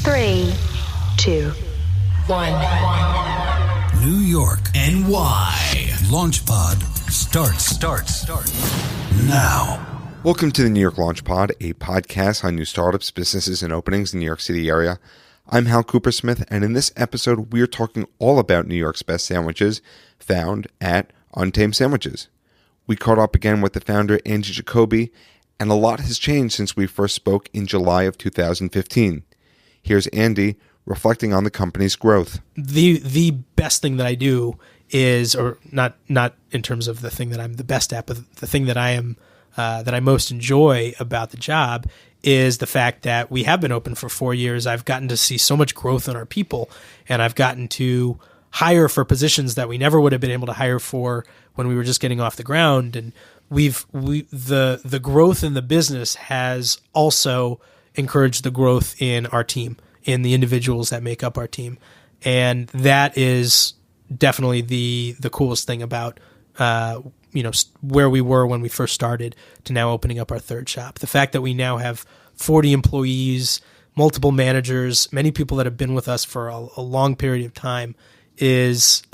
3, 2, 1. New York, NY. LaunchPod starts now. Welcome to the New York LaunchPod, a podcast on new startups, businesses, and openings in the New York City area. I'm Hal Coopersmith, and in this episode, we're talking all about New York's best sandwiches found at Untamed Sandwiches. We caught up again with the founder, Andy Jacobi, and a lot has changed since we first spoke in July of 2015. Here's Andy reflecting on the company's growth. The best thing that I do is, or not in terms of the thing that I'm the best at, but the thing that I am that I most enjoy about the job is the fact that we have been open for 4 years. I've gotten to see so much growth in our people, and I've gotten to hire for positions that we never would have been able to hire for when we were just getting off the ground. And the growth in the business has also encouraged the growth in our team, in the individuals that make up our team. And that is definitely the coolest thing about where we were when we first started to now opening up our third shop. The fact that we now have 40 employees, multiple managers, many people that have been with us for a long period of time is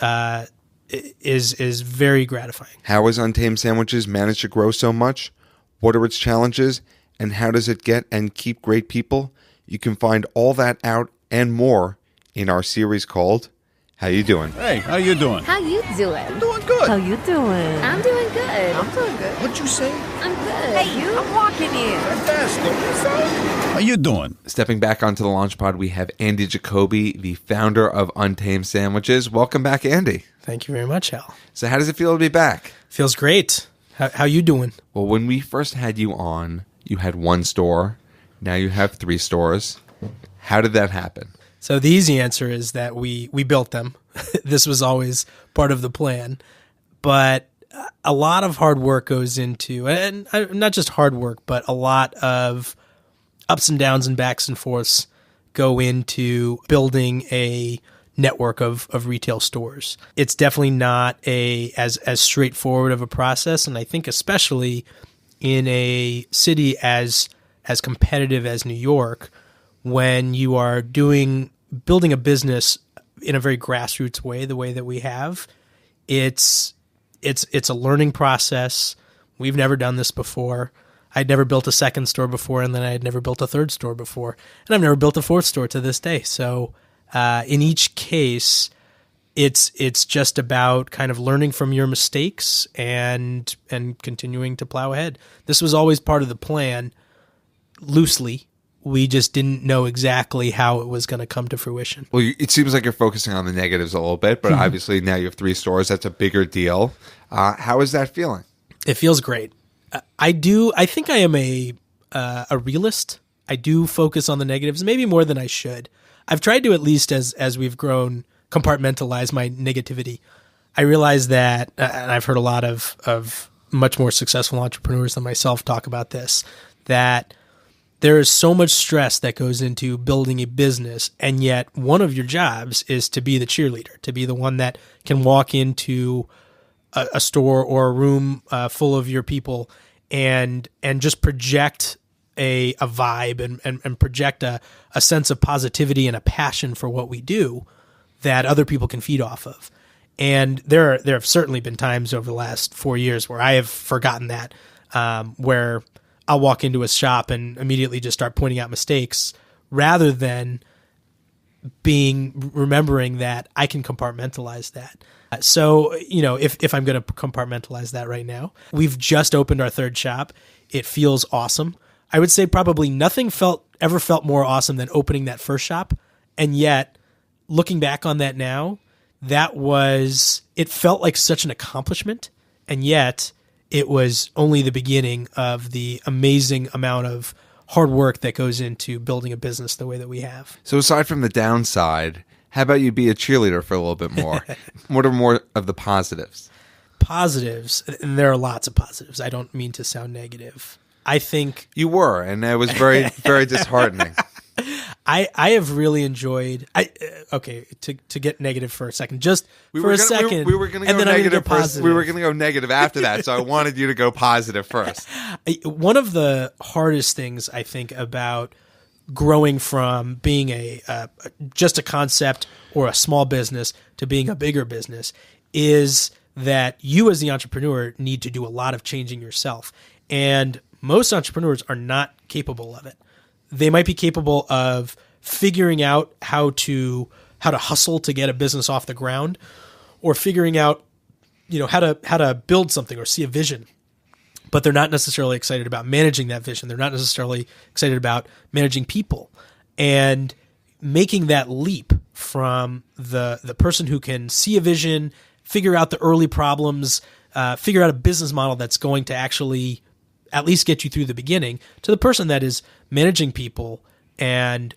very gratifying. How has Untamed Sandwiches managed to grow so much? What are its challenges? And how does it get and keep great people? You can find all that out and more in our series called How You Doing? Hey, how you doing? How you doing? I'm doing good. How you doing? I'm doing good. I'm doing good. What'd you say? I'm good. Hey, you? I'm walking in. Fantastic. What you say? How you doing? Stepping back onto the LaunchPod, we have Andy Jacobi, the founder of Untamed Sandwiches. Welcome back, Andy. Thank you very much, Hal. So how does it feel to be back? Feels great. How you doing? Well, when we first had you on, you had one store. Now you have 3 stores. How did that happen? So the easy answer is that we built them. This was always part of the plan. But a lot of hard work goes into, and not just hard work, but a lot of ups and downs and backs and forths go into building a network of retail stores. It's definitely not as straightforward of a process, and I think especially in a city as competitive as New York, when you are building a business in a very grassroots way, the way that we have, it's a learning process. We've never done this before. I'd never built a second store before, and then I had never built a third store before, and I've never built a fourth store to this day. So in each case, it's just about kind of learning from your mistakes and continuing to plow ahead. This was always part of the plan, loosely. We just didn't know exactly how it was going to come to fruition. Well, it seems like you're focusing on the negatives a little bit, but obviously now you have 3 stores. That's a bigger deal. How is that feeling? It feels great. I think I am a realist. I do focus on the negatives, maybe more than I should. I've tried to, at least as we've grown, compartmentalize my negativity. I realize that, and I've heard a lot of much more successful entrepreneurs than myself talk about this, that there is so much stress that goes into building a business, and yet one of your jobs is to be the cheerleader, to be the one that can walk into a store or a room full of your people and just project a vibe and project a sense of positivity and a passion for what we do that other people can feed off of. And there have certainly been times over the last 4 years where I have forgotten that, where I'll walk into a shop and immediately just start pointing out mistakes rather than remembering that I can compartmentalize that. So, if I'm going to compartmentalize that right now, we've just opened our third shop. It feels awesome. I would say probably nothing ever felt more awesome than opening that first shop. And yet, looking back on that now, it felt like such an accomplishment. And yet, it was only the beginning of the amazing amount of hard work that goes into building a business the way that we have. So aside from the downside, how about you be a cheerleader for a little bit more? What are more of the positives? Positives, and there are lots of positives. I don't mean to sound negative. I think you were, and it was very, very disheartening. I have really enjoyed. To get negative for a second, we were going to go negative first. We were going to go negative after that, so I wanted you to go positive first. One of the hardest things I think about growing from being just a concept or a small business to being a bigger business is that you as the entrepreneur need to do a lot of changing yourself. And most entrepreneurs are not capable of it. They might be capable of figuring out how to hustle to get a business off the ground, or figuring out, how to build something or see a vision. But they're not necessarily excited about managing that vision. They're not necessarily excited about managing people. And making that leap from the person who can see a vision, figure out the early problems, figure out a business model that's going to actually at least get you through the beginning, to the person that is managing people and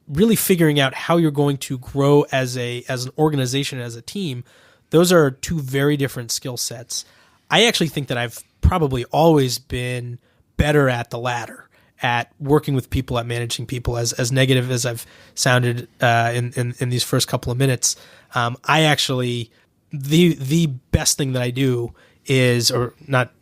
really figuring out how you're going to grow as an organization, as a team. Those are two very different skill sets. I actually think that I've probably always been better at the latter, at working with people, at managing people. As negative as I've sounded in these first couple of minutes, I actually, the best thing that I do is, or not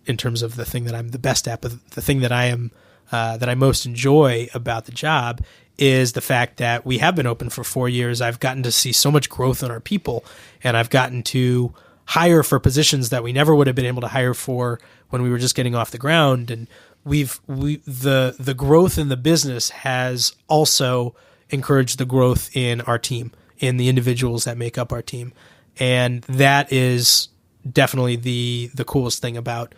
in terms of the thing that I'm the best at, but the thing that I most enjoy about the job is the fact that we have been open for 4 years. I've gotten to see so much growth in our people, and I've gotten to hire for positions that we never would have been able to hire for when we were just getting off the ground. And the growth in the business has also encouraged the growth in our team, in the individuals that make up our team. And that is definitely the coolest thing about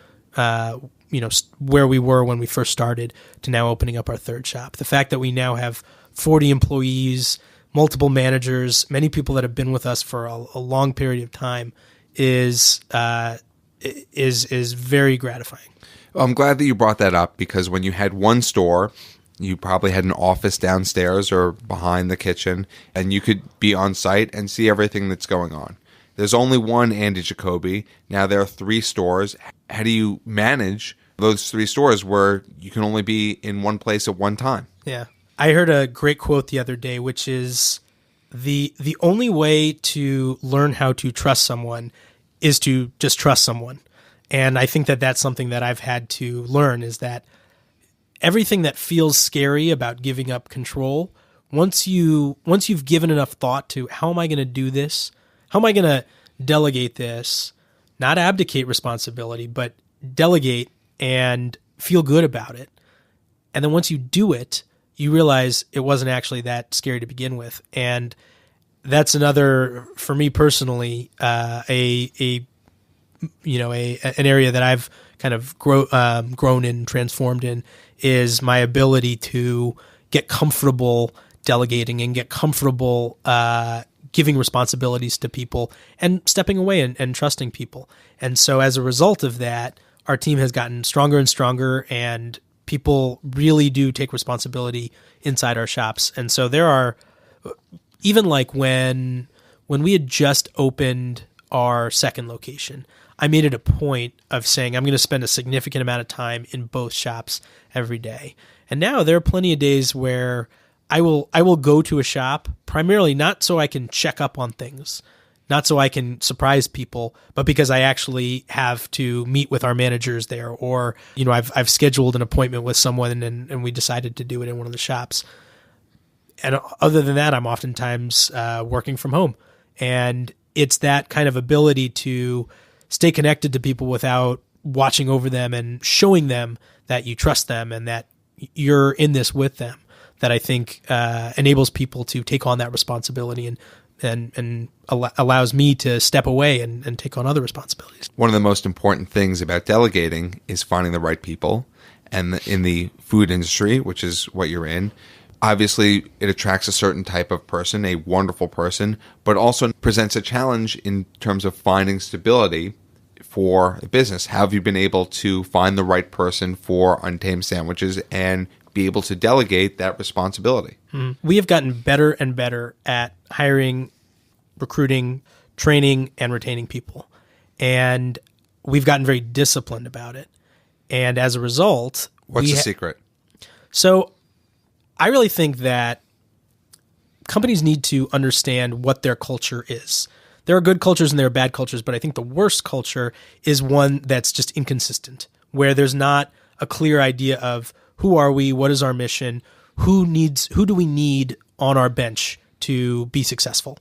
where we were when we first started to now opening up our third shop. The fact that we now have 40 employees, multiple managers, many people that have been with us for a long period of time is very gratifying. Well, I'm glad that you brought that up, because when you had one store, you probably had an office downstairs or behind the kitchen, and you could be on site and see everything that's going on. There's only one Andy Jacobi. Now there are 3 stores. How do you manage those 3 stores where you can only be in one place at one time? Yeah. I heard a great quote the other day, which is the only way to learn how to trust someone is to just trust someone. And I think that that's something that I've had to learn, is that everything that feels scary about giving up control, once you've given enough thought to how am I going to do this? How am I going to delegate this? Not abdicate responsibility, but delegate and feel good about it. And then once you do it, you realize it wasn't actually that scary to begin with. And that's another, for me personally, an area that I've kind of grown and transformed in, is my ability to get comfortable delegating and get comfortable giving responsibilities to people and stepping away and trusting people. And so as a result of that, our team has gotten stronger and stronger, and people really do take responsibility inside our shops. And so there are, even like when we had just opened our second location, I made it a point of saying I'm going to spend a significant amount of time in both shops every day. And now there are plenty of days where I will go to a shop primarily not so I can check up on things, not so I can surprise people, but because I actually have to meet with our managers there, or I've scheduled an appointment with someone and we decided to do it in one of the shops. And other than that, I'm oftentimes working from home, and it's that kind of ability to stay connected to people without watching over them and showing them that you trust them and that you're in this with them, that I think enables people to take on that responsibility and allows me to step away and take on other responsibilities. One of the most important things about delegating is finding the right people. And in the food industry, which is what you're in, obviously it attracts a certain type of person, a wonderful person, but also presents a challenge in terms of finding stability for a business. How have you been able to find the right person for Untamed Sandwiches and be able to delegate that responsibility? We have gotten better and better at hiring, recruiting, training, and retaining people. And we've gotten very disciplined about it. And as a result... What's the secret? So I really think that companies need to understand what their culture is. There are good cultures and there are bad cultures, but I think the worst culture is one that's just inconsistent, where there's not a clear idea of who are we, what is our mission, who do we need on our bench to be successful?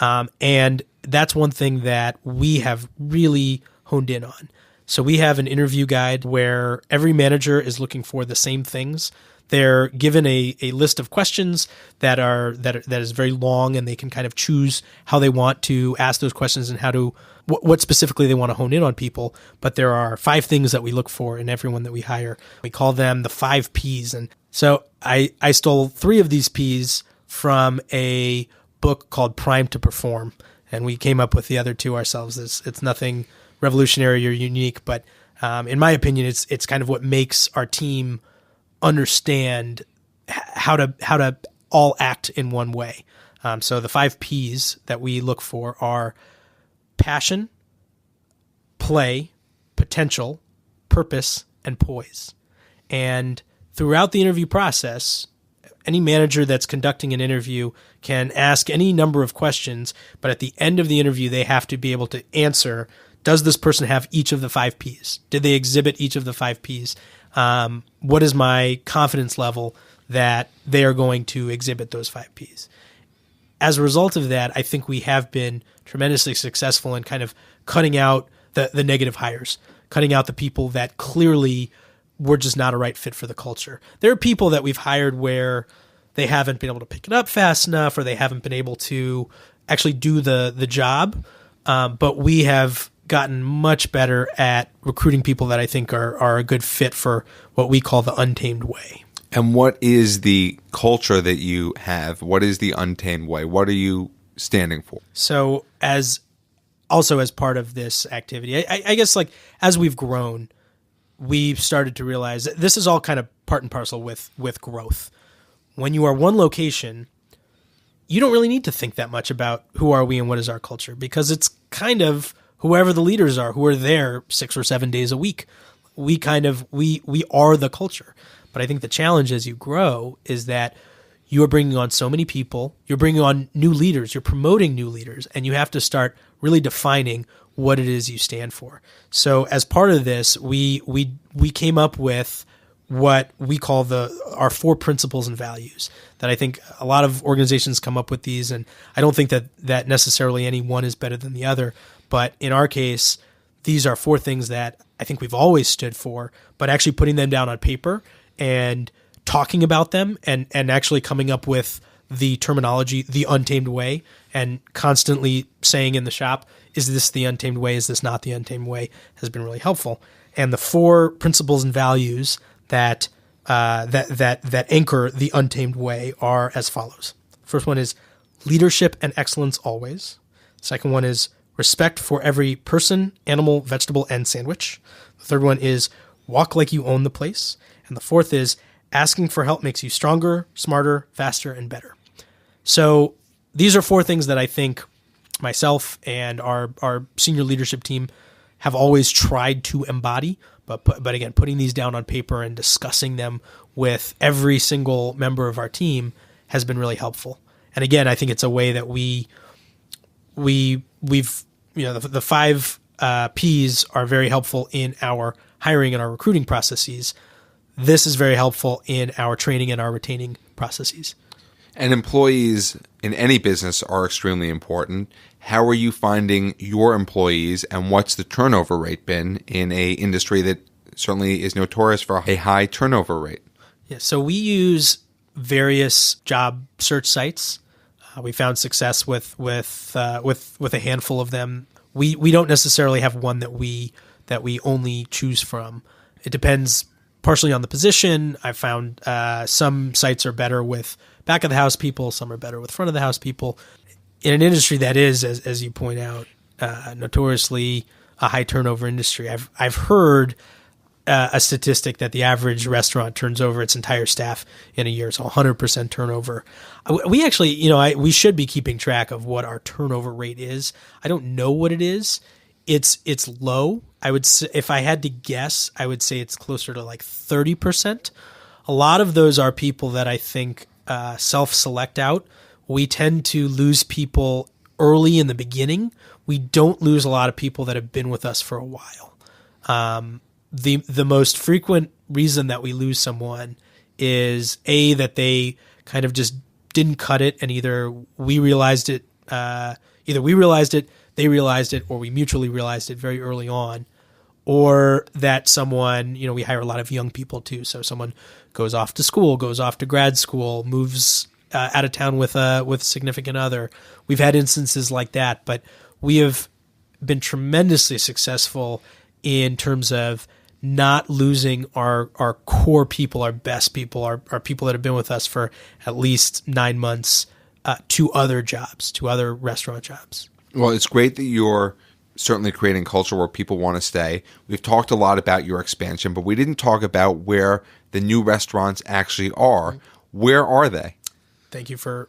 And that's one thing that we have really honed in on. So we have an interview guide where every manager is looking for the same things. They're given a list of questions that is very long, and they can kind of choose how they want to ask those questions and what specifically they want to hone in on people. But there are 5 things that we look for in everyone that we hire. We call them the 5 Ps. And so I stole 3 of these Ps from a book called Primed to Perform, and we came up with the other 2 ourselves. It's nothing revolutionary or unique, but in my opinion, it's kind of what makes our team understand how to all act in one way. So the 5 Ps that we look for are passion, play, potential, purpose, and poise. And throughout the interview process, any manager that's conducting an interview can ask any number of questions, but at the end of the interview, they have to be able to answer, does this person have each of the 5 Ps? Did they exhibit each of the 5 Ps? What is my confidence level that they are going to exhibit those 5 Ps? As a result of that, I think we have been tremendously successful in kind of cutting out the negative hires, cutting out the people that clearly were just not a right fit for the culture. There are people that we've hired where they haven't been able to pick it up fast enough, or they haven't been able to actually do the job. But we have gotten much better at recruiting people that I think are a good fit for what we call the Untamed Way. And what is the culture that you have? What is the Untamed Way? What are you standing for? So as part of this activity, I guess like as we've grown, we've started to realize that this is all kind of part and parcel with growth. When you are one location, you don't really need to think that much about who are we and what is our culture, because it's kind of whoever the leaders are who are there 6 or 7 days a week. We are the culture. But I think the challenge as you grow is that you are bringing on so many people, you're bringing on new leaders, you're promoting new leaders, and you have to start really defining what it is you stand for. So as part of this, we came up with what we call our 4 principles and values that I think a lot of organizations come up with these, and I don't think that necessarily any one is better than the other. But in our case, these are 4 things that I think we've always stood for, but actually putting them down on paper and talking about them and actually coming up with the terminology, the Untamed Way, and constantly saying in the shop, is this the Untamed Way? Is this not the Untamed Way? Has been really helpful. And the 4 principles and values that anchor the Untamed Way are as follows. First one is leadership and excellence always. Second one is respect for every person, animal, vegetable, and sandwich. The third one is walk like you own the place. And the fourth is asking for help makes you stronger, smarter, faster, and better. So these are 4 things that I think myself and our senior leadership team have always tried to embody. But again, putting these down on paper and discussing them with every single member of our team has been really helpful. And again, I think it's a way that we've the 5 Ps are very helpful in our hiring and our recruiting processes. This is very helpful in our training and our retaining processes. And employees in any business are extremely important. How are you finding your employees, and what's the turnover rate been in a industry that certainly is notorious for a high turnover rate? Yeah, so we use various job search sites. We found success with a handful of them. We don't necessarily have one that we only choose from. It depends partially on the position. I found some sites are better with back of the house people, some are better with front of the house people. In an industry that is, as you point out, notoriously a high turnover industry, I've heard a statistic that the average restaurant turns over its entire staff in a year, so 100% turnover. We actually, we should be keeping track of what our turnover rate is. I don't know what it is. It's low. I would say, if I had to guess, I would say it's closer to like 30%. A lot of those are people that I think self-select out. We tend to lose people early in the beginning. We don't lose a lot of people that have been with us for a while. The most frequent reason that we lose someone is that they kind of just didn't cut it, and either we realized it, they realized it, or we mutually realized it very early on, or that someone, we hire a lot of young people too. So someone goes off to school, goes off to grad school, moves out of town with a significant other. We've had instances like that, but we have been tremendously successful in terms of not losing our core people, our best people, our people that have been with us for at least 9 months to other jobs, to other restaurant jobs. Well, it's great that you're certainly creating culture where people want to stay. We've talked a lot about your expansion, but we didn't talk about where the new restaurants actually are. Where are they? Thank you for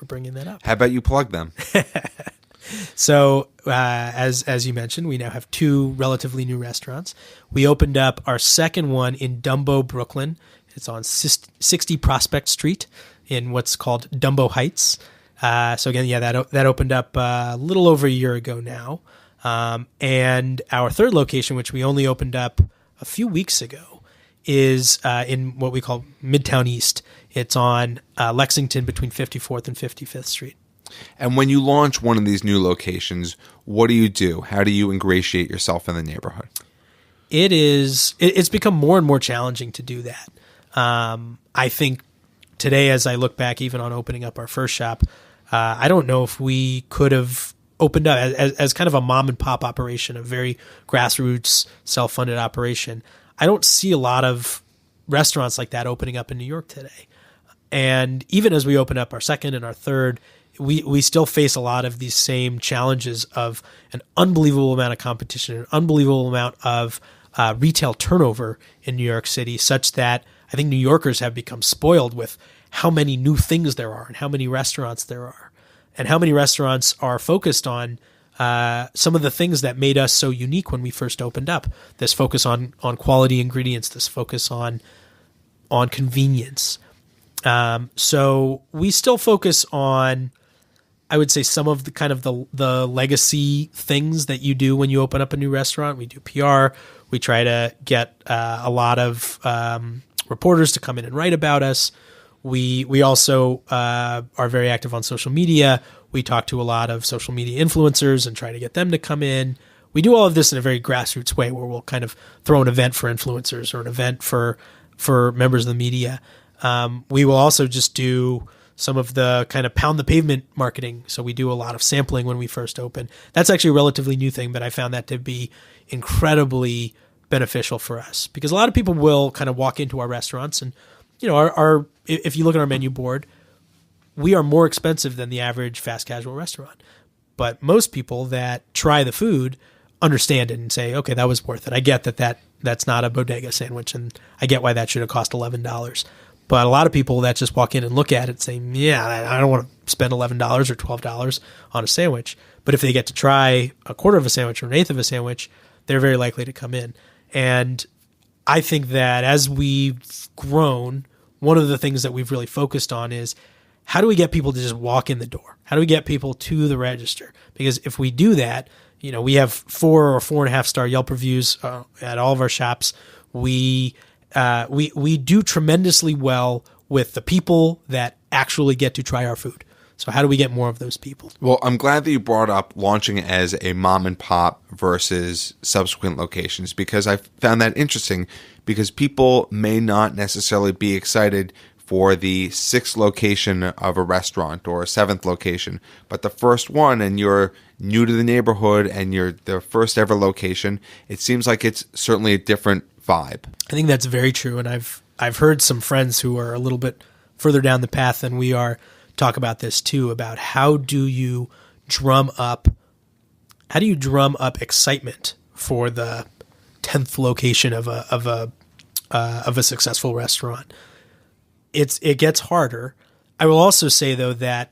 bringing that up. How about you plug them? So, as you mentioned, we now have 2 relatively new restaurants. We opened up our second one in DUMBO, Brooklyn. It's on 60 Prospect Street in what's called DUMBO Heights. So again, that opened up a little over a year ago now. And our third location, which we only opened up a few weeks ago, is in what we call Midtown East. It's on Lexington between 54th and 55th Street. And when you launch one of these new locations, what do you do? How do you ingratiate yourself in the neighborhood? It's become more and more challenging to do that. I think today, as I look back, even on opening up our first shop, I don't know if we could have opened up as kind of a mom and pop operation, a very grassroots, self-funded operation. I don't see a lot of restaurants like that opening up in New York today. And even as we open up our second and our third, we still face a lot of these same challenges of an unbelievable amount of competition, an unbelievable amount of retail turnover in New York City, such that I think New Yorkers have become spoiled with how many new things there are and how many restaurants there are, and how many restaurants are focused on some of the things that made us so unique when we first opened up. This focus on quality ingredients, this focus on convenience. So we still focus on, I would say, some of the kind of the legacy things that you do when you open up a new restaurant. We do PR. We try to get a lot of reporters to come in and write about us. We also are very active on social media. We talk to a lot of social media influencers and try to get them to come in. We do all of this in a very grassroots way, where we'll kind of throw an event for influencers or an event for members of the media. We will also just do some of the kind of pound the pavement marketing. So we do a lot of sampling when we first open. That's actually a relatively new thing, but I found that to be incredibly beneficial for us, because a lot of people will kind of walk into our restaurants and, our if you look at our menu board, we are more expensive than the average fast casual restaurant. But most people that try the food understand it and say, okay, that was worth it. I get that's not a bodega sandwich, and I get why that should have cost $11. But a lot of people that just walk in and look at it say, yeah, I don't want to spend $11 or $12 on a sandwich. But if they get to try a quarter of a sandwich or an eighth of a sandwich, they're very likely to come in. And I think that as we've grown, one of the things that we've really focused on is, how do we get people to just walk in the door? How do we get people to the register? Because if we do that, we have 4 or 4.5 star Yelp reviews at all of our shops. We do tremendously well with the people that actually get to try our food. So how do we get more of those people? Well, I'm glad that you brought up launching as a mom and pop versus subsequent locations, because I found that interesting, because people may not necessarily be excited for the 6th location of a restaurant or a 7th location, but the first one, and you're new to the neighborhood and you're the first ever location, it seems like it's certainly a different vibe. I think that's very true, and I've heard some friends who are a little bit further down the path than we are talk about this too, about how do you drum up excitement for the 10th location of a successful restaurant. It gets harder. I will also say, though, that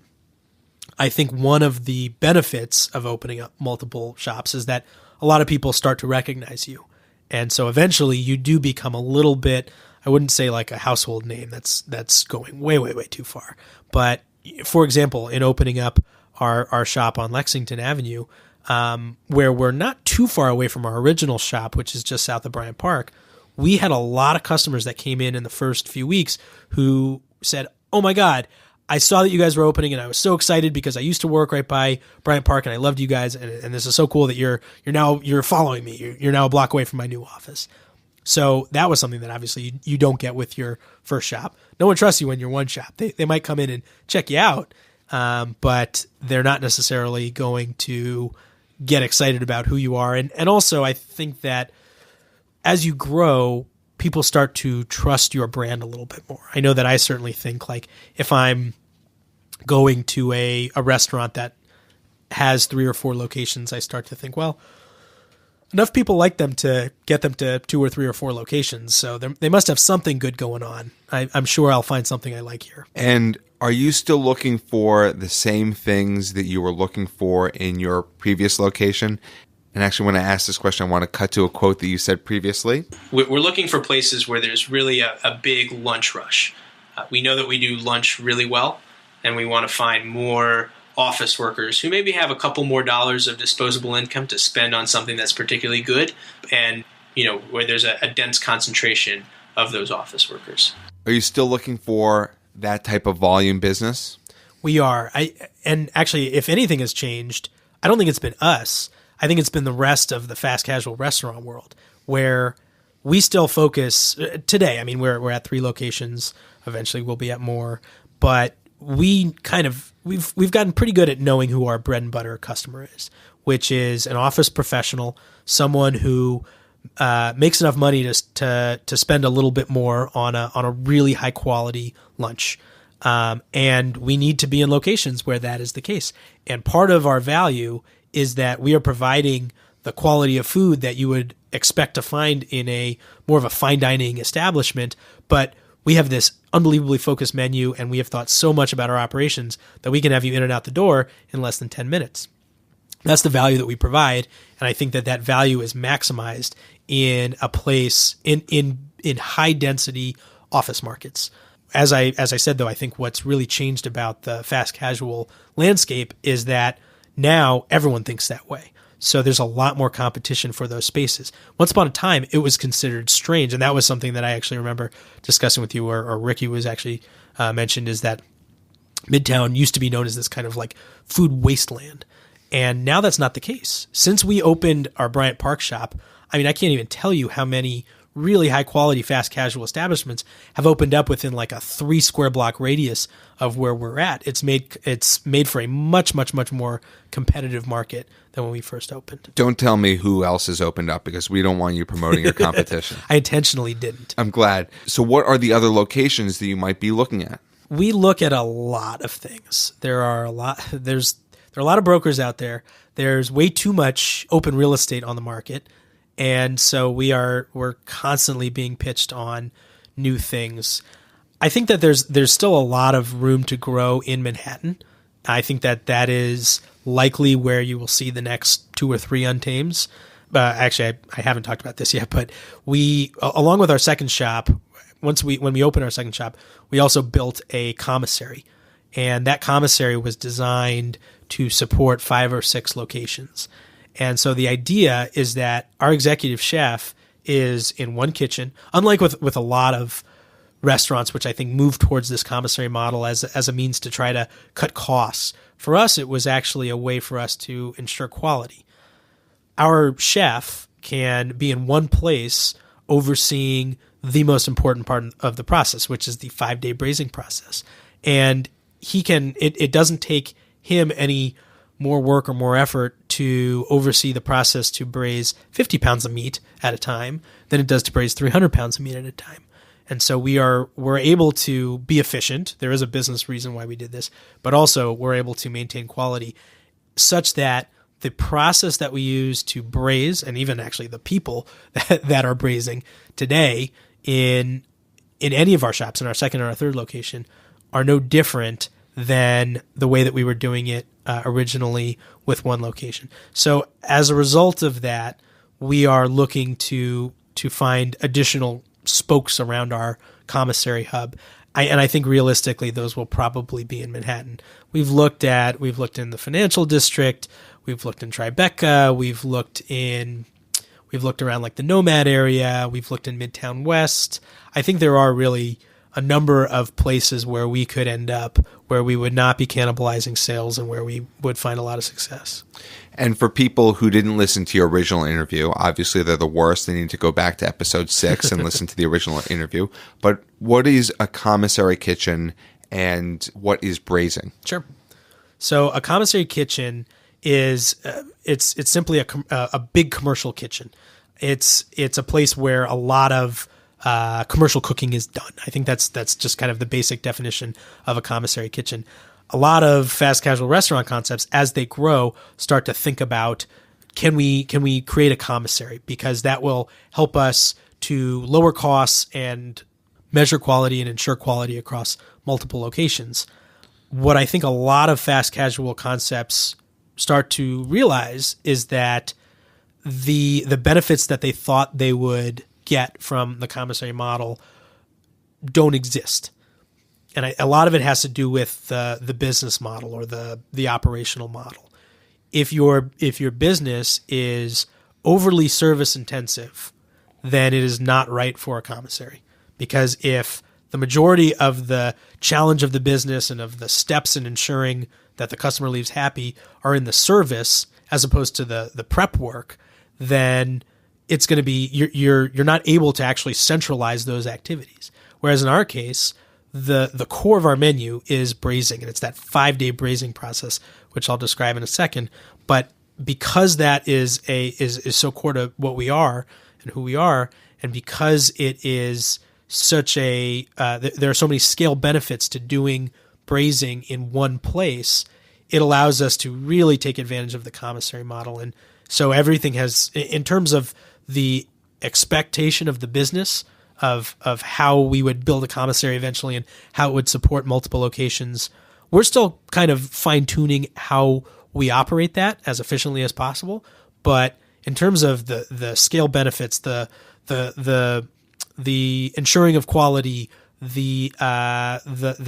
I think one of the benefits of opening up multiple shops is that a lot of people start to recognize you. And so eventually you do become a little bit, I wouldn't say like a household name, that's going way, way, way too far. But for example, in opening up our shop on Lexington Avenue, where we're not too far away from our original shop, which is just south of Bryant Park, we had a lot of customers that came in the first few weeks who said, "Oh my God, I saw that you guys were opening and I was so excited because I used to work right by Bryant Park and I loved you guys. And this is so cool that you're following me. You're now a block away from my new office." So that was something that obviously you don't get with your first shop. No one trusts you when you're one shop. They might come in and check you out, but they're not necessarily going to get excited about who you are. And also I think that as you grow, people start to trust your brand a little bit more. I know that I certainly think, like, if I'm going to a restaurant that has 3 or 4 locations, I start to think, well, enough people like them to get them to 2 or 3 or 4 locations. So they must have something good going on. I'm sure I'll find something I like here. And are you still looking for the same things that you were looking for in your previous location? And actually, when I ask this question, I want to cut to a quote that you said previously. We're looking for places where there's really a big lunch rush. We know that we do lunch really well, and we want to find more office workers who maybe have a couple more dollars of disposable income to spend on something that's particularly good, and where there's a dense concentration of those office workers. Are you still looking for that type of volume business? We are. And actually, if anything has changed, I don't think it's been us. I think it's been the rest of the fast casual restaurant world, where we still focus today. I mean, we're at 3 locations. Eventually we'll be at more, but we've gotten pretty good at knowing who our bread and butter customer is, which is an office professional, someone who makes enough money to spend a little bit more on a really high quality lunch. And we need to be in locations where that is the case. And part of our value is that we are providing the quality of food that you would expect to find in a more of a fine dining establishment, but we have this unbelievably focused menu, and we have thought so much about our operations that we can have you in and out the door in less than 10 minutes. That's the value that we provide, and I think that value is maximized in a place in high density office markets. As I said, though, I think what's really changed about the fast casual landscape is that now everyone thinks that way. So there's a lot more competition for those spaces. Once upon a time, it was considered strange. And that was something that I actually remember discussing with you, or Ricky was actually mentioned, is that Midtown used to be known as this kind of like food wasteland. And now that's not the case. Since we opened our Bryant Park shop, I mean, I can't even tell you how many really high quality fast casual establishments have opened up within like a 3 square block radius of where we're at. It's made for a much, much, much more competitive market than when we first opened. Don't tell me who else has opened up, because we don't want you promoting your competition. I intentionally didn't. I'm glad. So what are the other locations that you might be looking at? We look at a lot of things. There are a lot of brokers out there. There's way too much open real estate on the market. And so we're constantly being pitched on new things. I think that there's still a lot of room to grow in Manhattan. I think that is likely where you will see the next 2 or 3 Untames. Actually, I haven't talked about this yet, but we, along with our second shop, when we opened our second shop, we also built a commissary. And that commissary was designed to support 5 or 6 locations. And so the idea is that our executive chef is in one kitchen, unlike with a lot of restaurants, which I think move towards this commissary model as a means to try to cut costs. For us, it was actually a way for us to ensure quality. Our chef can be in one place overseeing the most important part of the process, which is the 5-day braising process. And it doesn't take him any more work or more effort to oversee the process to braise 50 pounds of meat at a time than it does to braise 300 pounds of meat at a time. And so we're able to be efficient. There is a business reason why we did this, but also we're able to maintain quality such that the process that we use to braise, and even actually the people that are braising today in any of our shops, in our second or our third location, are no different than the way that we were doing it originally with one location. So as a result of that, we are looking to find additional spokes around our commissary hub. And I think realistically, those will probably be in Manhattan. We've looked in the financial district. We've looked in Tribeca. We've looked in We've looked around like the Nomad area. We've looked in Midtown West. I think there are really a number of places where we could end up where we would not be cannibalizing sales and where we would find a lot of success. And for people who didn't listen to your original interview, obviously they're the worst. They need to go back to episode 6 and listen to the original interview. But what is a commissary kitchen and what is braising? Sure. So a commissary kitchen is it's simply a big commercial kitchen. It's a place where a lot of commercial cooking is done. I think that's just kind of the basic definition of a commissary kitchen. A lot of fast casual restaurant concepts, as they grow, start to think about, can we create a commissary? Because that will help us to lower costs and measure quality and ensure quality across multiple locations. What I think a lot of fast casual concepts start to realize is that the benefits that they thought they would get from the commissary model don't exist. And a lot of it has to do with the business model or the operational model. If your business is overly service intensive, then it is not right for a commissary. Because if the majority of the challenge of the business and of the steps in ensuring that the customer leaves happy are in the service as opposed to the prep work, then it's going to be you're not able to actually centralize those activities. Whereas in our case, the core of our menu is braising, and it's that 5-day braising process, which I'll describe in a second. But because that is so core to what we are and who we are, and because it is such there are so many scale benefits to doing braising in one place, it allows us to really take advantage of the commissary model. And so everything has, in terms of the expectation of the business, of how we would build a commissary eventually and how it would support multiple locations, we're still kind of fine-tuning how we operate that as efficiently as possible. But in terms of the scale benefits, the ensuring of quality, the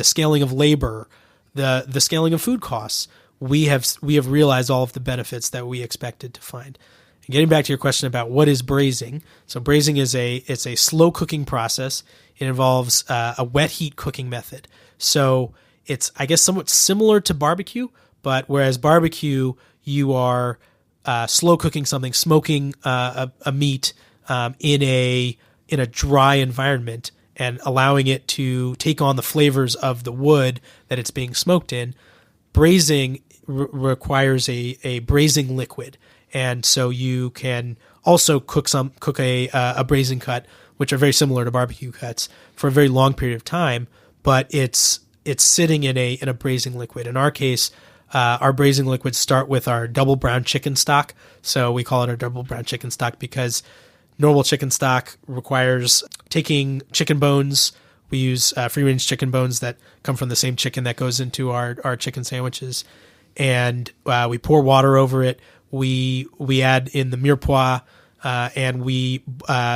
scaling of labor, the scaling of food costs, we have realized all of the benefits that we expected to find. And getting back to your question about what is braising, so braising is it's a slow cooking process. It involves a wet heat cooking method. So it's, I guess, somewhat similar to barbecue, but whereas barbecue, you are slow cooking something, smoking a meat in a dry environment and allowing it to take on the flavors of the wood that it's being smoked in. Braising requires a braising liquid. And so you can also cook a braising cut, which are very similar to barbecue cuts, for a very long period of time, but it's sitting in a braising liquid. In our case, our braising liquids start with our double brown chicken stock. So we call it our double brown chicken stock because normal chicken stock requires taking chicken bones. We use free-range chicken bones that come from the same chicken that goes into our chicken sandwiches. And we pour water over it. We add in the mirepoix and we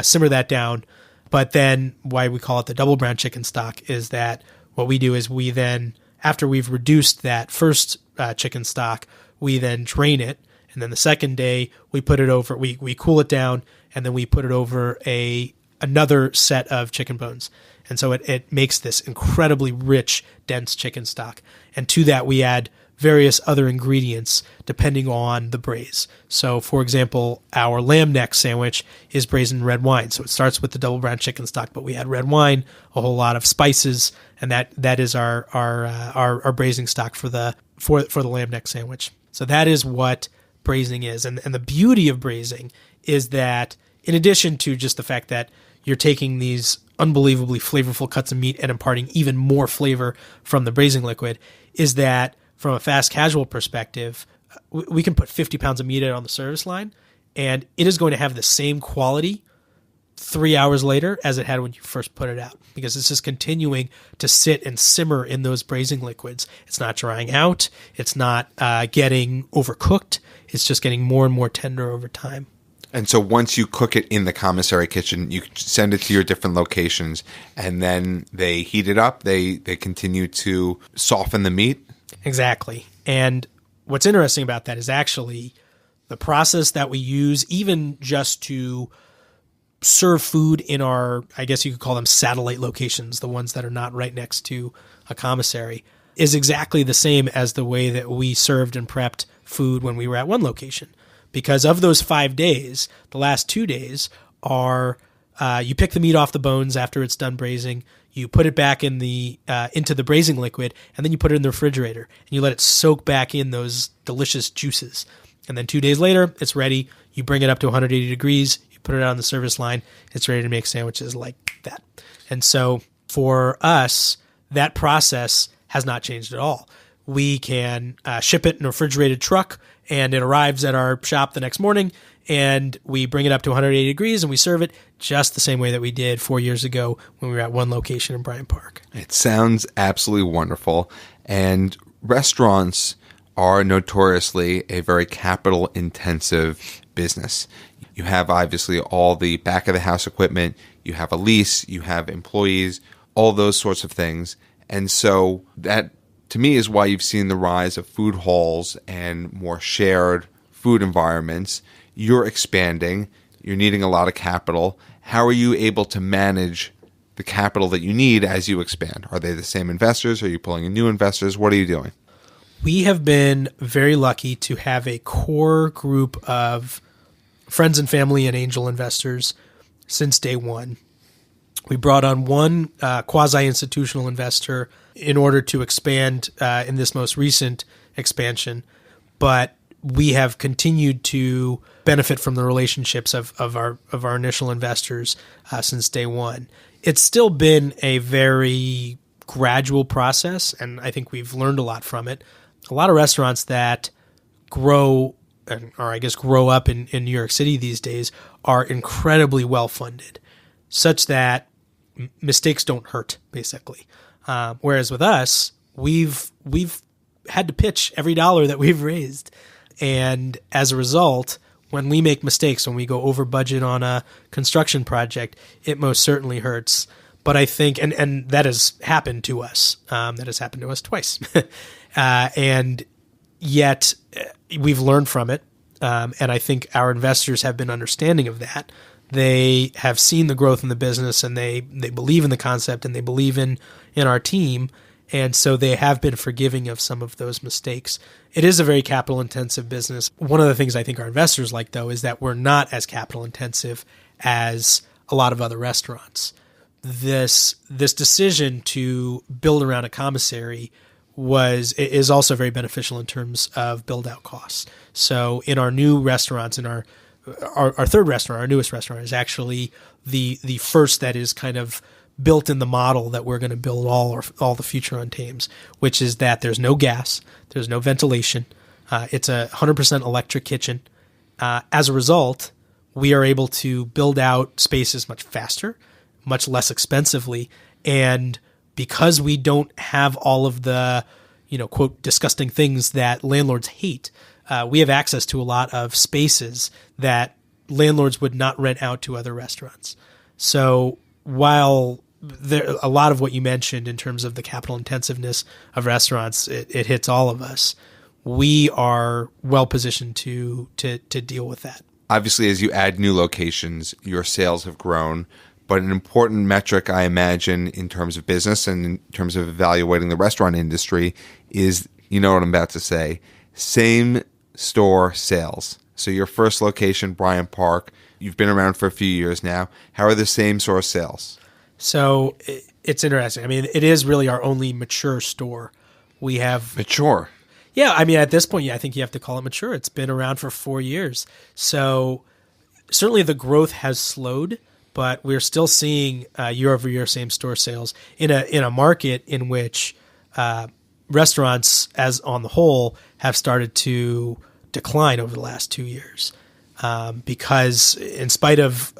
simmer that down. But then why we call it the double brown chicken stock is that what we do is we then, after we've reduced that first chicken stock, we then drain it. And then the second day we put it over, we cool it down, and then we put it over another set of chicken bones. And so it makes this incredibly rich, dense chicken stock. And to that we add various other ingredients depending on the braise. So, for example, our lamb neck sandwich is braised in red wine. So it starts with the double brown chicken stock, but we add red wine, a whole lot of spices, and that is our braising stock for the lamb neck sandwich. So that is what braising is. And the beauty of braising is that in addition to just the fact that you're taking these unbelievably flavorful cuts of meat and imparting even more flavor from the braising liquid, is that from a fast casual perspective, we can put 50 pounds of meat out on the service line, and it is going to have the same quality 3 hours later as it had when you first put it out, because it's just continuing to sit and simmer in those braising liquids. It's not drying out. It's not getting overcooked. It's just getting more and more tender over time. And so once you cook it in the commissary kitchen, you send it to your different locations, and then they heat it up. They continue to soften the meat. Exactly. And what's interesting about that is actually the process that we use, even just to serve food in our, I guess you could call them satellite locations, the ones that are not right next to a commissary, is exactly the same as the way that we served and prepped food when we were at one location. Because of those 5 days, the last 2 days are you pick the meat off the bones after it's done braising, you put it back in the into the braising liquid, and then you put it in the refrigerator and you let it soak back in those delicious juices. And then 2 days later, it's ready. You bring it up to 180 degrees, you put it on the service line, it's ready to make sandwiches like that. And so for us, that process has not changed at all. We can ship it in a refrigerated truck, and it arrives at our shop the next morning, and we bring it up to 180 degrees, and we serve it just the same way that we did 4 years ago when we were at one location in Bryant Park. It sounds absolutely wonderful. And restaurants are notoriously a very capital-intensive business. You have obviously all the back-of-the-house equipment, you have a lease, you have employees, all those sorts of things. And so that, to me, is why you've seen the rise of food halls and more shared food environments. You're expanding. You're needing a lot of capital. How are you able to manage the capital that you need as you expand? Are they the same investors? Are you pulling in new investors? What are you doing? We have been very lucky to have a core group of friends and family and angel investors since day one. We brought on one quasi-institutional investor in order to expand in this most recent expansion, but we have continued to benefit from the relationships of our initial investors since day one. It's still been a very gradual process, and I think we've learned a lot from it. A lot of restaurants that grow, or I guess grow up in New York City these days, are incredibly well-funded, such that mistakes don't hurt, basically. Whereas with us, we've had to pitch every dollar that we've raised. And as a result, when we make mistakes, when we go over budget on a construction project, it most certainly hurts. But I think, and that has happened to us. That has happened to us twice. And yet we've learned from it. And I think our investors have been understanding of that. They have seen the growth in the business, and they believe in the concept, and they believe in our team. And so they have been forgiving of some of those mistakes. It is a very capital intensive business. One of the things I think our investors like, though, is that we're not as capital intensive as a lot of other restaurants. This decision to build around a commissary is also very beneficial in terms of build out costs. So in our new restaurants, in our third restaurant, our newest restaurant, is actually the first that is kind of built in the model that we're going to build all the future Untames, which is that there's no gas, there's no ventilation, it's a 100% electric kitchen. As a result, we are able to build out spaces much faster, much less expensively, and because we don't have all of the, quote, disgusting things that landlords hate, we have access to a lot of spaces that landlords would not rent out to other restaurants. So while a lot of what you mentioned in terms of the capital intensiveness of restaurants, it hits all of us, we are well positioned to deal with that. Obviously, as you add new locations, your sales have grown. But an important metric, I imagine, in terms of business and in terms of evaluating the restaurant industry is, you know what I'm about to say, same store sales. So your first location, Bryant Park, you've been around for a few years now. How are the same store sales? So it's interesting. I mean, it is really our only mature store. We have... Mature? Yeah, I mean, at this point, I think you have to call it mature. It's been around for 4 years. So certainly the growth has slowed, but we're still seeing year-over-year same-store sales in a market in which restaurants, as on the whole, have started to decline over the last 2 years. Because in spite of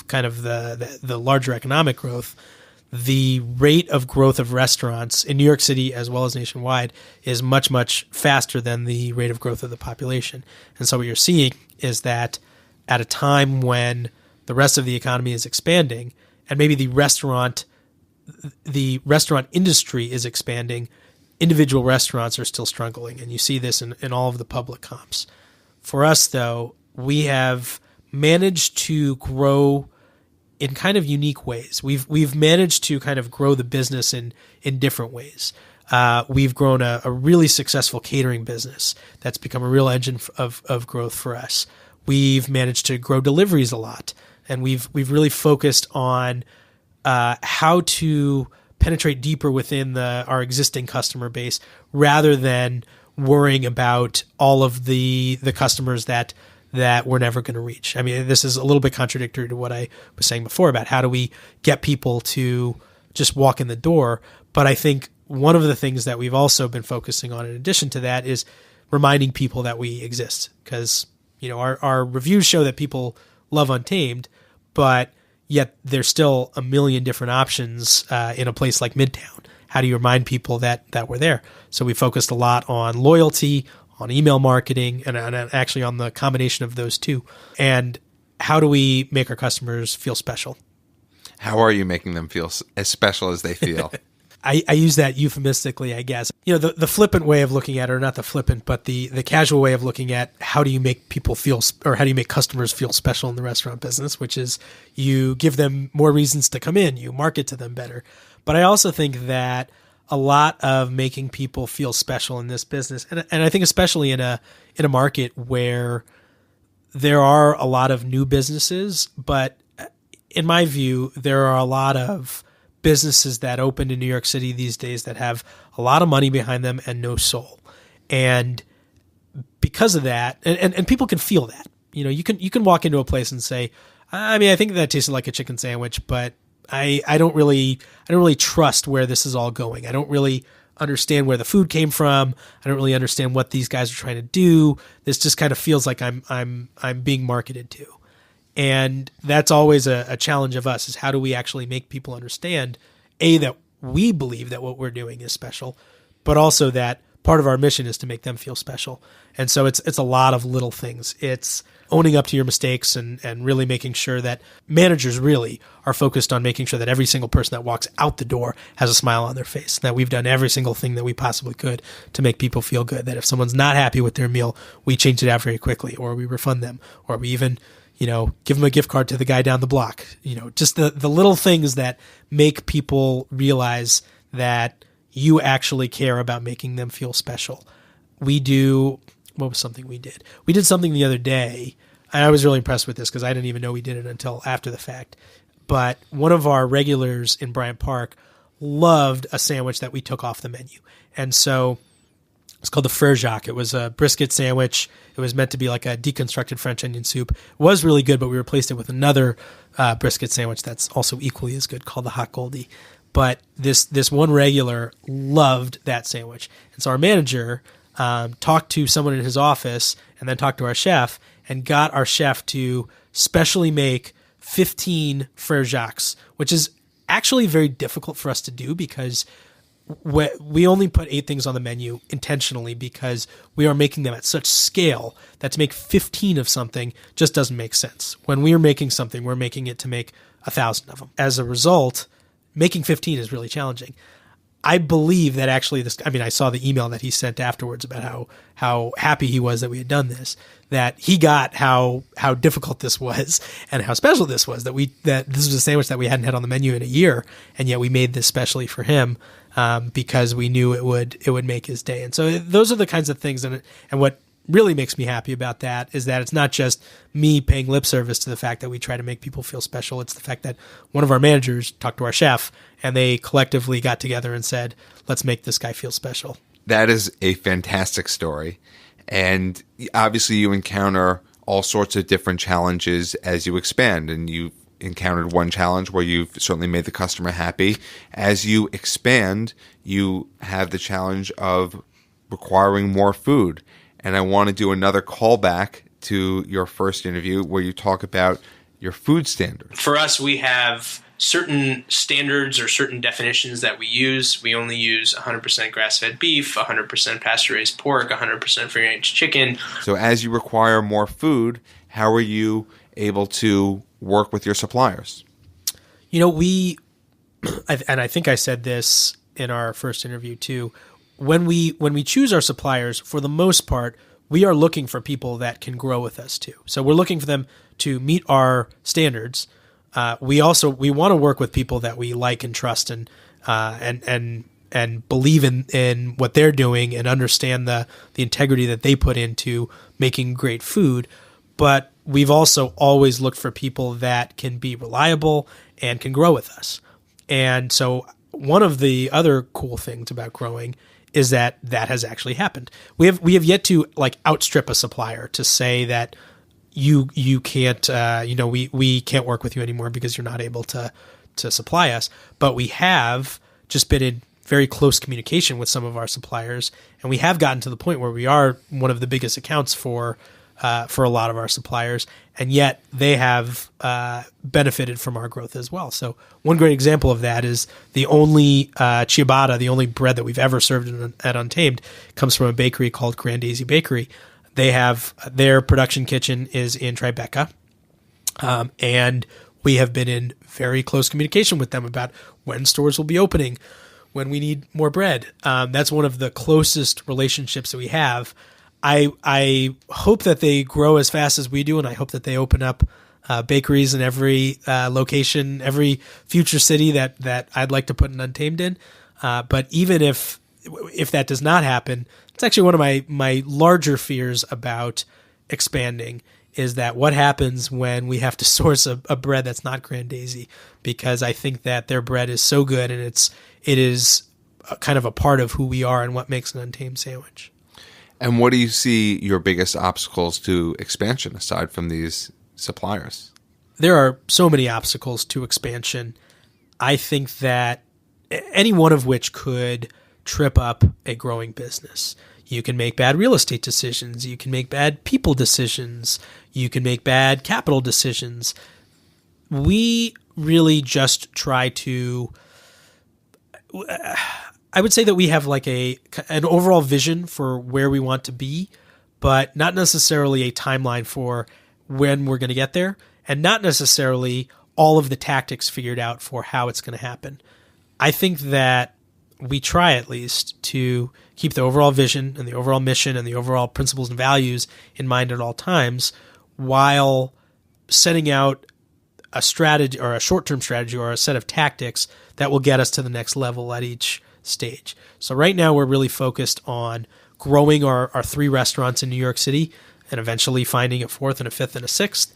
kind of the larger economic growth, the rate of growth of restaurants in New York City as well as nationwide is much, much faster than the rate of growth of the population. And so what you're seeing is that at a time when the rest of the economy is expanding, and maybe the restaurant industry is expanding, individual restaurants are still struggling. And you see this in all of the public comps. For us, though, we have managed to grow in kind of unique ways. We've managed to kind of grow the business in different ways. We've grown a really successful catering business that's become a real engine of growth for us. We've managed to grow deliveries a lot, and we've really focused on how to penetrate deeper within our existing customer base rather than worrying about all of the customers that we're never going to reach. I mean, this is a little bit contradictory to what I was saying before about how do we get people to just walk in the door. But I think one of the things that we've also been focusing on in addition to that is reminding people that we exist, because our reviews show that people love Untamed, but yet there's still a million different options in a place like Midtown. How do you remind people that we're there? So we focused a lot on loyalty, on email marketing, and actually on the combination of those two. And how do we make our customers feel special? How are you making them feel as special as they feel? I use that euphemistically, I guess. The flippant way of looking at it, or not the flippant, but the casual way of looking at how do you make people feel, or how do you make customers feel special in the restaurant business, which is you give them more reasons to come in, you market to them better. But I also think that a lot of making people feel special in this business, and I think especially in a market where there are a lot of new businesses, but in my view, there are a lot of businesses that opened in New York City these days that have a lot of money behind them and no soul. And because of that, and people can feel that, you can walk into a place and say, I mean, I think that tasted like a chicken sandwich, but I don't really trust where this is all going. I don't really understand where the food came from. I don't really understand what these guys are trying to do. This just kind of feels like I'm being marketed to. And that's always a challenge of us, is how do we actually make people understand, A, that we believe that what we're doing is special, but also that part of our mission is to make them feel special. And so it's a lot of little things. It's owning up to your mistakes and really making sure that managers really are focused on making sure that every single person that walks out the door has a smile on their face, that we've done every single thing that we possibly could to make people feel good, that if someone's not happy with their meal, we change it out very quickly, or we refund them, or we even give them a gift card to the guy down the block. Just the little things that make people realize that you actually care about making them feel special. What was something we did? We did something the other day, and I was really impressed with this because I didn't even know we did it until after the fact. But one of our regulars in Bryant Park loved a sandwich that we took off the menu. And so it's called the Frere Jacques. It was a brisket sandwich. It was meant to be like a deconstructed French onion soup. It was really good, but we replaced it with another brisket sandwich that's also equally as good called the Hot Goldie. But this one regular loved that sandwich. And so our manager talked to someone in his office and then talked to our chef and got our chef to specially make 15 Frere Jacques, which is actually very difficult for us to do because we only put 8 things on the menu intentionally because we are making them at such scale that to make 15 of something just doesn't make sense. When we are making something, we're making it to make 1,000 of them. As a result, making 15 is really challenging. I believe that actually I saw the email that he sent afterwards about how happy he was that we had done this, that he got how difficult this was and how special this was, that this was a sandwich that we hadn't had on the menu in a year, and yet we made this specially for him because we knew it would make his day. And so those are the kinds of things, and what really makes me happy about that is that it's not just me paying lip service to the fact that we try to make people feel special. It's the fact that one of our managers talked to our chef and they collectively got together and said, let's make this guy feel special. That is a fantastic story. And obviously you encounter all sorts of different challenges as you expand, and you encountered one challenge where you've certainly made the customer happy. As you expand, you have the challenge of requiring more food. And I want to do another callback to your first interview where you talk about your food standards. For us, we have certain standards or certain definitions that we use. We only use 100% grass-fed beef, 100% pasture-raised pork, 100% free-range chicken. So as you require more food, how are you able to work with your suppliers? And I think I said this in our first interview too, when we choose our suppliers, for the most part, we are looking for people that can grow with us too. So we're looking for them to meet our standards. We want to work with people that we like and trust and believe in what they're doing and understand the integrity that they put into making great food. But we've also always looked for people that can be reliable and can grow with us. And so one of the other cool things about growing is that has actually happened. We have yet to like outstrip a supplier to say that you can't we can't work with you anymore because you're not able to supply us. But we have just been in very close communication with some of our suppliers, and we have gotten to the point where we are one of the biggest accounts for a lot of our suppliers, and yet they have benefited from our growth as well. So one great example of that is the only ciabatta, the only bread that we've ever served at Untamed, comes from a bakery called Grand Daisy Bakery. They have their production kitchen is in Tribeca, and we have been in very close communication with them about when stores will be opening, when we need more bread. That's one of the closest relationships that we have. I hope that they grow as fast as we do, and I hope that they open up bakeries in every location, every future city that I'd like to put an Untamed in. But even if that does not happen, it's actually one of my larger fears about expanding is that what happens when we have to source a bread that's not Grand Daisy, because I think that their bread is so good and it is kind of a part of who we are and what makes an Untamed sandwich. And what do you see your biggest obstacles to expansion aside from these suppliers? There are so many obstacles to expansion. I think that any one of which could trip up a growing business. You can make bad real estate decisions. You can make bad people decisions. You can make bad capital decisions. We really just try to... I would say that we have like an overall vision for where we want to be, but not necessarily a timeline for when we're going to get there, and not necessarily all of the tactics figured out for how it's going to happen. I think that we try at least to keep the overall vision and the overall mission and the overall principles and values in mind at all times, while setting out a strategy or a short-term strategy or a set of tactics that will get us to the next level at each stage. So right now we're really focused on growing our 3 restaurants in New York City and eventually finding a 4th and a 5th and a 6th.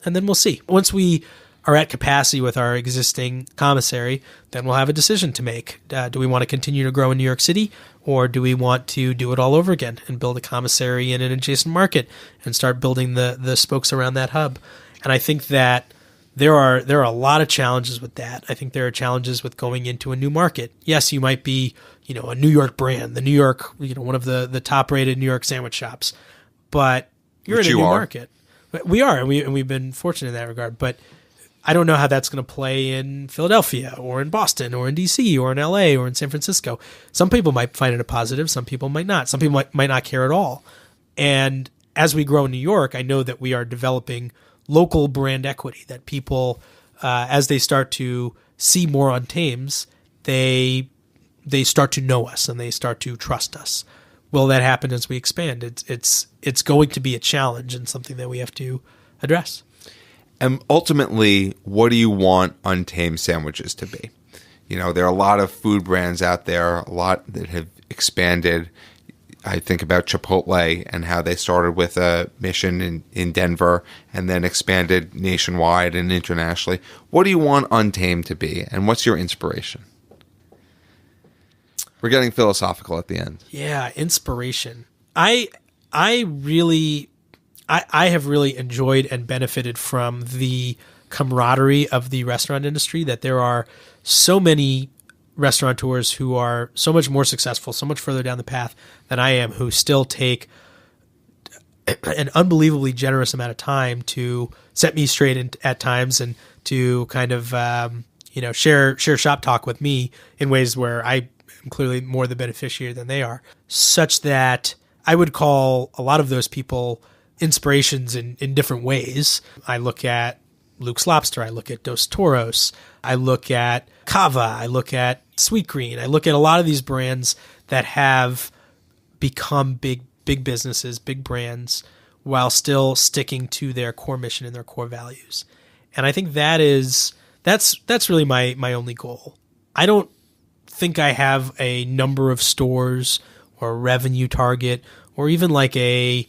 And then we'll see. Once we are at capacity with our existing commissary, then we'll have a decision to make. Do we want to continue to grow in New York City, or do we want to do it all over again and build a commissary in an adjacent market and start building the spokes around that hub? And I think that there are a lot of challenges with that. I think there are challenges with going into a new market. Yes, you might be, a New York brand, the New York, one of the top-rated New York sandwich shops, but you're in a new market. We are, and we've been fortunate in that regard. But I don't know how that's going to play in Philadelphia or in Boston or in DC or in LA or in San Francisco. Some people might find it a positive. Some people might not. Some people might not care at all. And as we grow in New York, I know that we are developing local brand equity, that people, as they start to see more Untames, they start to know us and they start to trust us. Will that happen as we expand? It's going to be a challenge and something that we have to address. And ultimately, what do you want Untamed Sandwiches to be? There are a lot of food brands out there, a lot that have expanded. I think about Chipotle and how they started with a mission in Denver and then expanded nationwide and internationally. What do you want Untamed to be, and what's your inspiration? We're getting philosophical at the end. Yeah, inspiration. I have really enjoyed and benefited from the camaraderie of the restaurant industry, that there are so many restaurateurs who are so much more successful, so much further down the path than I am, who still take an unbelievably generous amount of time to set me straight at times and to kind of share shop talk with me in ways where I am clearly more the beneficiary than they are, such that I would call a lot of those people inspirations in different ways. I look at Luke's Lobster, I look at Dos Toros, I look at Cava, I look at Sweet Green, I look at a lot of these brands that have become big big businesses, big brands, while still sticking to their core mission and their core values. And I think that's really my only goal. I don't think I have a number of stores or a revenue target or even like an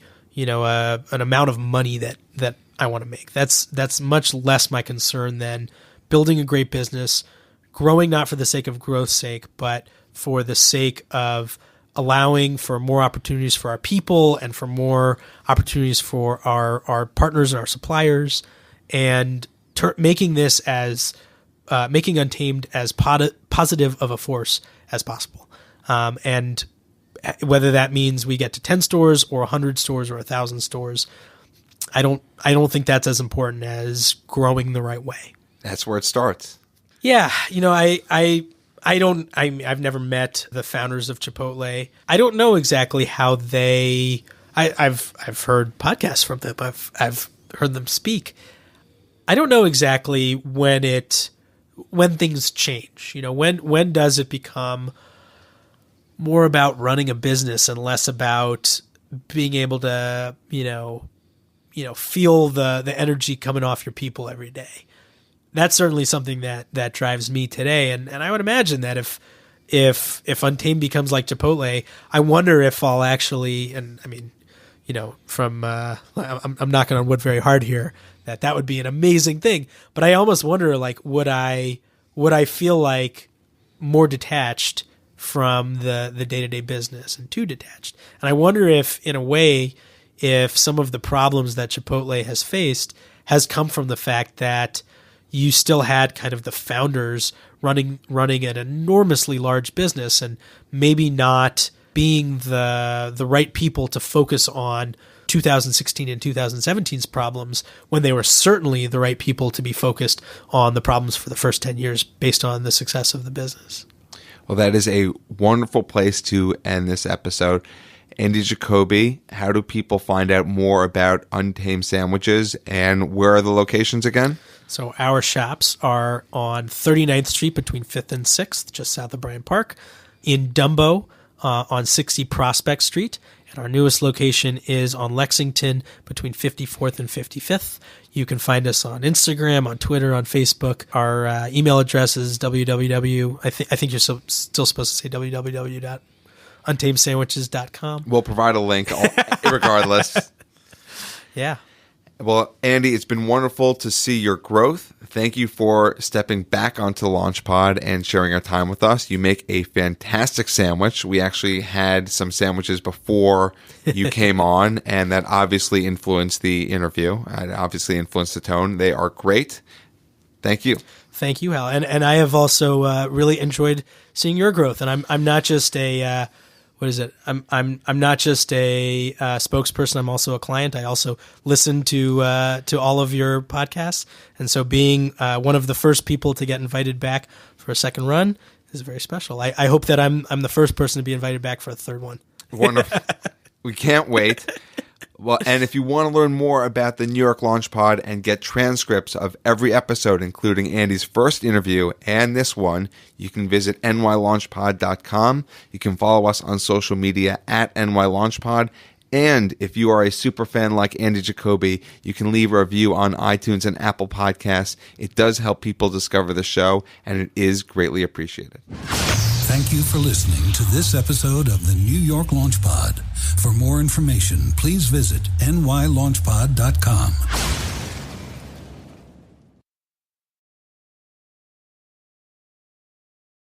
amount of money that I want to make. That's much less my concern than building a great business, growing not for the sake of growth's sake, but for the sake of allowing for more opportunities for our people and for more opportunities for our partners and our suppliers, and making this as making Untamed as positive of a force as possible. And whether that means we get to 10 stores or 100 stores or 1,000 stores, I don't think that's as important as growing the right way. That's where it starts. Yeah, I've never met the founders of Chipotle. I don't know exactly how I've heard podcasts from them. I've heard them speak. I don't know exactly when things change. When does it become more about running a business and less about being able to, feel the energy coming off your people every day. That's certainly something that drives me today. And I would imagine that if Untamed becomes like Chipotle, I wonder if I'll actually, and I mean, I'm knocking on wood very hard here, that would be an amazing thing. But I almost wonder, like, would I feel like more detached from the day-to-day business and too detached? And I wonder if, in a way, if some of the problems that Chipotle has faced has come from the fact that you still had kind of the founders running an enormously large business and maybe not being the right people to focus on 2016 and 2017's problems, when they were certainly the right people to be focused on the problems for the first 10 years based on the success of the business. Well, that is a wonderful place to end this episode. Andy Jacobi, how do people find out more about Untamed Sandwiches, and where are the locations again? So our shops are on 39th Street between 5th and 6th, just south of Bryant Park, in DUMBO on 60 Prospect Street, and our newest location is on Lexington between 54th and 55th. You can find us on Instagram, on Twitter, on Facebook. Our email address is www. I think you're still supposed to say www.untamedsandwiches.com. We'll provide a link regardless. Yeah. Well, Andy, it's been wonderful to see your growth. Thank you for stepping back onto LaunchPod and sharing our time with us. You make a fantastic sandwich. We actually had some sandwiches before you came on, and that obviously influenced the interview. It obviously influenced the tone. They are great. Thank you. Thank you, Hal. And I have also really enjoyed seeing your growth. And I'm not just a I'm not just a spokesperson. I'm also a client. I also listen to all of your podcasts, and so being one of the first people to get invited back for a second run is very special. I hope that I'm the first person to be invited back for a third one. Wonderful. We can't wait. Well, and if you want to learn more about the New York LaunchPod and get transcripts of every episode, including Andy's first interview and this one, you can visit nylaunchpod.com. You can follow us on social media at nylaunchpod. And if you are a super fan like Andy Jacobi, you can leave a review on iTunes and Apple Podcasts. It does help people discover the show, and it is greatly appreciated. Thank you for listening to this episode of the New York LaunchPod. For more information, please visit nylaunchpod.com.